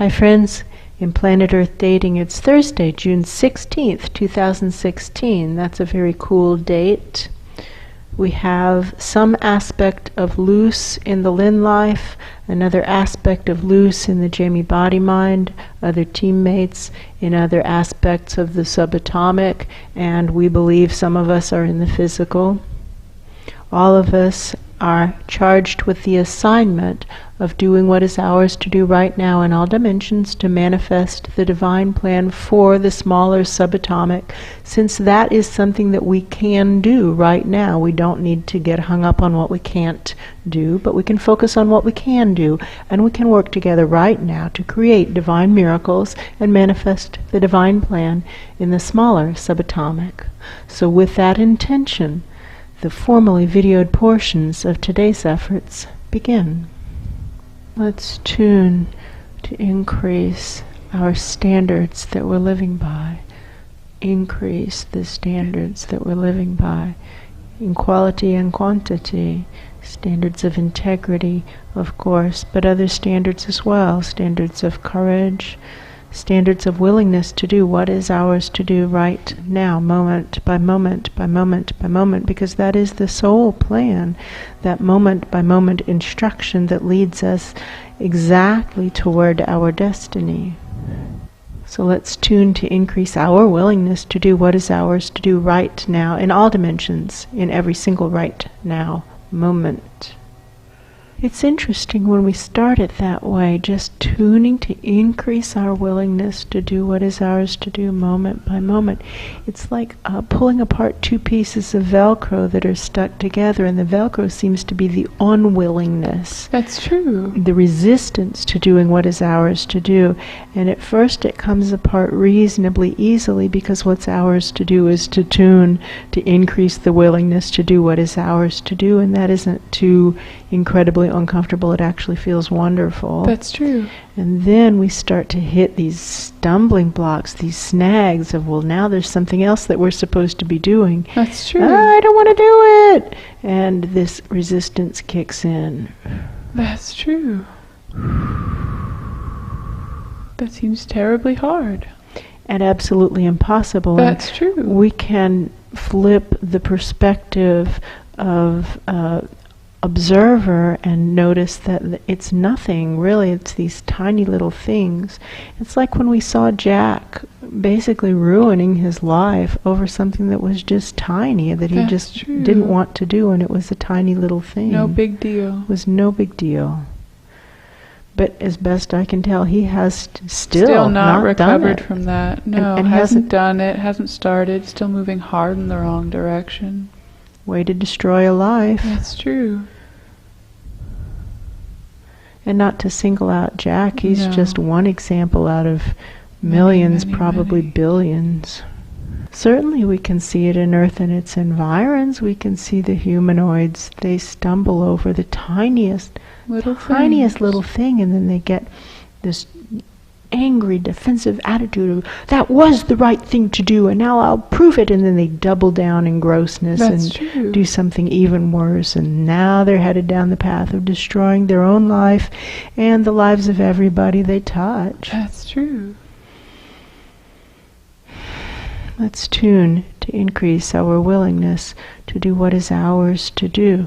Hi friends, in Planet Earth Dating, it's Thursday, June 16th, 2016. That's a very cool date. We have some aspect of Luce in the Lynn life, another aspect of Luce in the Jamie body mind, other teammates in other aspects of the subatomic, and we believe some of us are in the physical. All of us are charged with the assignment of doing what is ours to do right now in all dimensions to manifest the divine plan for the smaller subatomic, since that is something that we can do right now. We don't need to get hung up on what we can't do, but we can focus on what we can do, and we can work together right now to create divine miracles and manifest the divine plan in the smaller subatomic. So with that intention, the formally videoed portions of today's efforts begin. Let's tune to increase our standards that we're living by. Increase the standards that we're living by in quality and quantity. Standards of integrity, of course, but other standards as well. Standards of courage, standards of willingness to do what is ours to do right now, moment by moment by moment by moment, because that is the soul plan, that moment by moment instruction that leads us exactly toward our destiny. So let's tune to increase our willingness to do what is ours to do right now in all dimensions, in every single right now moment. It's interesting when we start it that way, just tuning to increase our willingness to do what is ours to do moment by moment. It's like pulling apart two pieces of Velcro that are stuck together, and the Velcro seems to be the unwillingness. That's true. The resistance to doing what is ours to do. And at first it comes apart reasonably easily, because what's ours to do is to tune to increase the willingness to do what is ours to do, and that isn't too incredibly uncomfortable. It actually feels wonderful. That's true. And then we start to hit these stumbling blocks, these snags of, well, now there's something else that we're supposed to be doing. That's true. I don't want to do it. And this resistance kicks in. That's true. That seems terribly hard. And absolutely impossible. That's true. We can flip the perspective of observer and notice that it's nothing, really. It's these tiny little things. It's like when we saw Jack basically ruining his life over something that was just tiny, that he That's just true. didn't want to do, and it was a tiny little thing. No big deal. It was no big deal. But as best I can tell, he has still not recovered done it. from that. No, and hasn't done it, hasn't started, still moving hard in the wrong direction. Way to destroy a life. That's true. And not to single out Jack, he's No. just one example out of millions, many, probably many. billions. Certainly we can see it in Earth and its environs. We can see the humanoids. They stumble over the tiniest Little little thing, and then they get this angry, defensive attitude of, that was the right thing to do, and now I'll prove it, and then they double down in grossness. That's and true. do something even worse, and now they're headed down the path of destroying their own life and the lives of everybody they touch. That's true. Let's tune to increase our willingness to do what is ours to do,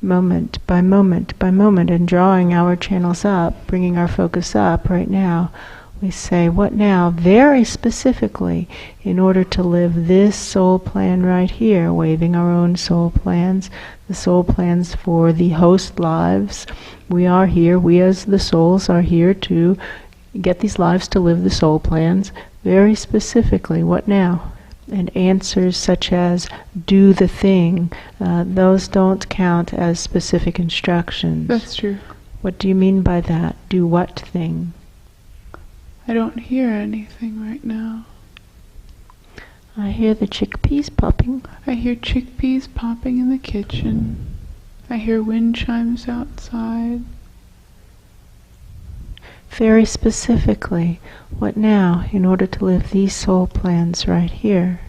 moment by moment by moment, and drawing our channels up, bringing our focus up right now. We say, what now? Very specifically, in order to live this soul plan right here, waving our own soul plans, the soul plans for the host lives. We are here, we as the souls are here to get these lives to live the soul plans. Very specifically, what now? And answers such as, do the thing, those don't count as specific instructions. That's true. What do you mean by that? Do what thing? I don't hear anything right now. I hear the chickpeas popping. I hear chickpeas popping in the kitchen. I hear wind chimes outside. Very specifically, what now, in order to live these soul plans right here?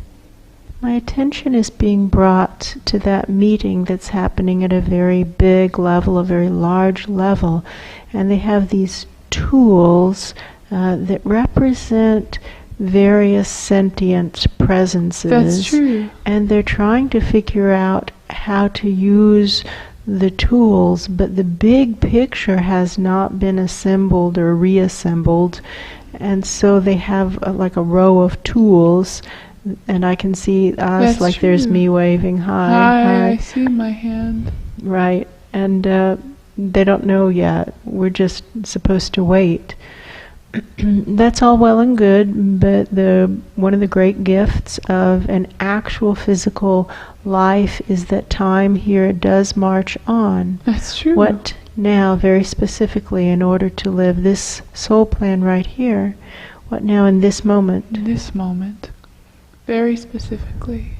My attention is being brought to that meeting that's happening at a very big level, a very large level, and they have these tools that represent various sentient presences. That's true. And they're trying to figure out how to use the tools, but the big picture has not been assembled or reassembled. And so they have like a row of tools, and I can see us, That's like true. there's me waving hi. Hi, I see my hand. Right, and they don't know yet. We're just supposed to wait. That's all well and good, but one of the great gifts of an actual physical life is that time here does march on. That's true. What now, very specifically, in order to live this soul plan right here? What now in this moment? In this moment, very specifically.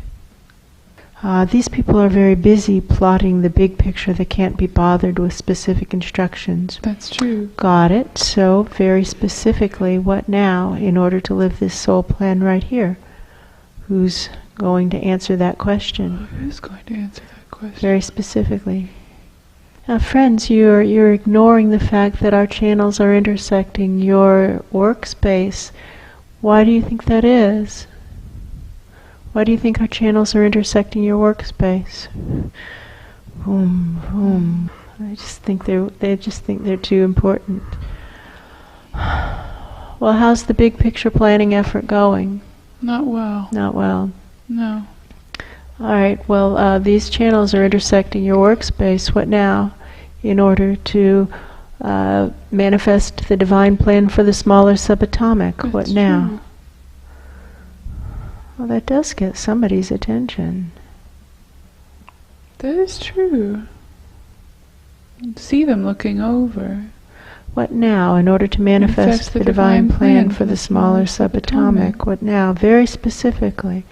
These people are very busy plotting the big picture. They can't be bothered with specific instructions. That's true. Got it. So, very specifically, what now in order to live this soul plan right here? Who's going to answer that question? Who's going to answer that question? Very specifically. Now, friends, you're ignoring the fact that our channels are intersecting your workspace. Why do you think that is? Why do you think our channels are intersecting your workspace? Boom, boom. They just think they're too important. Well, how's the big picture planning effort going? Not well. Not well. No. All right. Well, these channels are intersecting your workspace. What now? In order to manifest the divine plan for the smaller subatomic. That's what now? true. Well, that does get somebody's attention. That is true. See them looking over. What now, in order to manifest the divine plan for the smaller subatomic? What now, very specifically?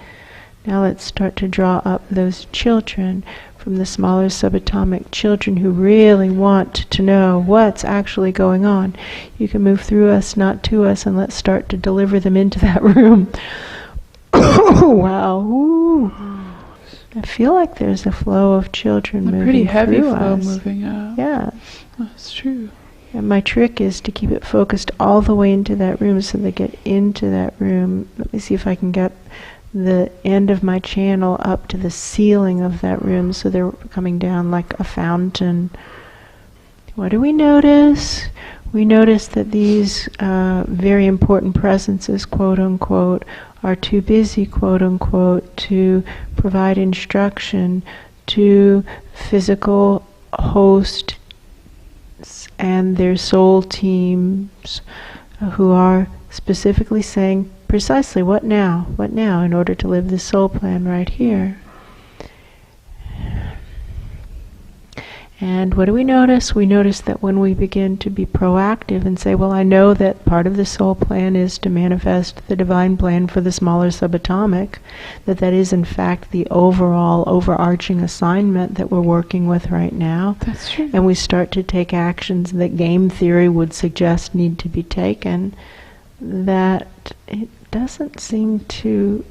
Now let's start to draw up those children from the smaller subatomic, children who really want to know what's actually going on. You can move through us, not to us, and let's start to deliver them into that room. Wow. Ooh. I feel like there's a flow of children moving through us. A pretty heavy flow moving up. Yeah. That's true. And my trick is to keep it focused all the way into that room so they get into that room. Let me see if I can get the end of my channel up to the ceiling of that room so they're coming down like a fountain. What do we notice? We notice that these very important presences, quote unquote, are too busy, quote unquote, to provide instruction to physical hosts and their soul teams who are specifically saying precisely what now in order to live this soul plan right here. And what do we notice? We notice that when we begin to be proactive and say, well, I know that part of the soul plan is to manifest the divine plan for the smaller subatomic, that is in fact the overall overarching assignment that we're working with right now. That's true. And we start to take actions that game theory would suggest need to be taken, that it doesn't seem to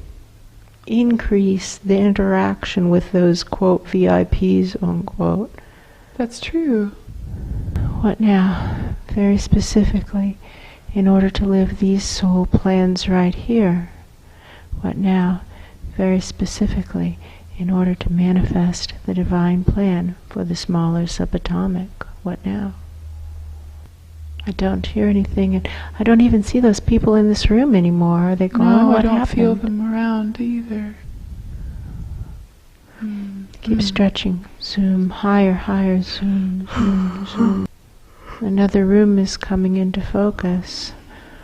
increase the interaction with those, quote, VIPs, unquote. That's true. What now? Very specifically, in order to live these soul plans right here. What now? Very specifically, in order to manifest the divine plan for the smaller subatomic. What now? I don't hear anything, and I don't even see those people in this room anymore. Are they gone? No, What I don't happened? feel them around either. Keep stretching. Zoom, higher, higher, zoom, zoom, zoom. Another room is coming into focus.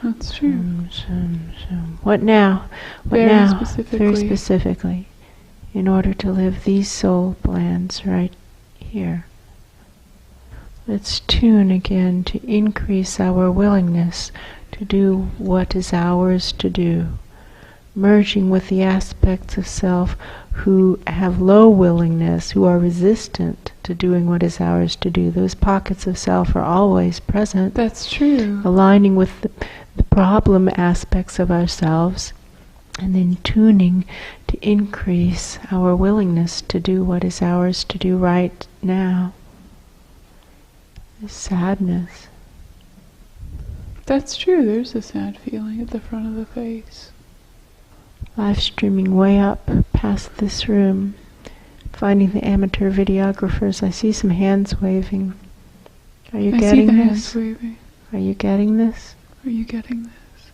That's true. Zoom, zoom, zoom. What now? What Very now? specifically. Very specifically. In order to live these soul plans right here. Let's tune again to increase our willingness to do what is ours to do. Merging with the aspects of self who have low willingness, who are resistant to doing what is ours to do. Those pockets of self are always present. That's true. Aligning with the problem aspects of ourselves, and then tuning to increase our willingness to do what is ours to do right now. This sadness. That's true, there's a sad feeling at the front of the face. Live streaming way up past this room. Finding the amateur videographers. I see some hands waving. Are you getting see the this? hands waving. Are you getting this? Are you getting this?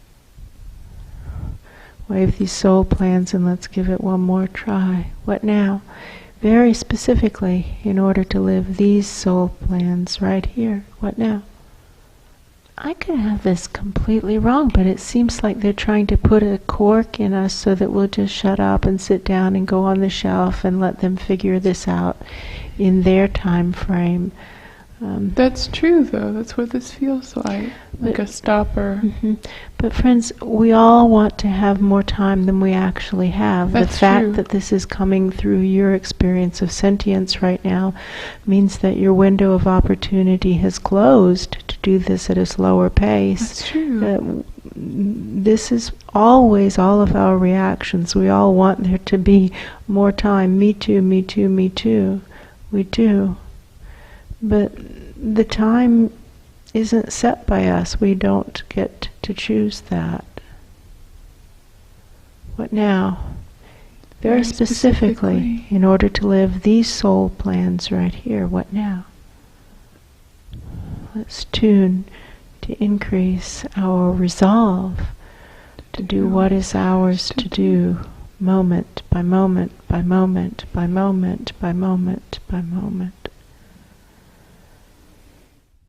Wave these soul plans and let's give it one more try. What now? Very specifically, in order to live these soul plans right here. What now? I could have this completely wrong, but it seems like they're trying to put a cork in us so that we'll just shut up and sit down and go on the shelf and let them figure this out in their time frame. That's true, though. That's what this feels like a stopper. Mm-hmm. But friends, we all want to have more time than we actually have. That's the fact true. that this is coming through your experience of sentience right now means that your window of opportunity has closed to do this at a slower pace. That's true. This is always all of our reactions. We all want there to be more time. Me too, me too, me too. We do. But the time isn't set by us. We don't get to choose that. What now? Very specifically, in order to live these soul plans right here, what now? Let's tune to increase our resolve to do what is ours to do, moment by moment by moment by moment by moment by moment.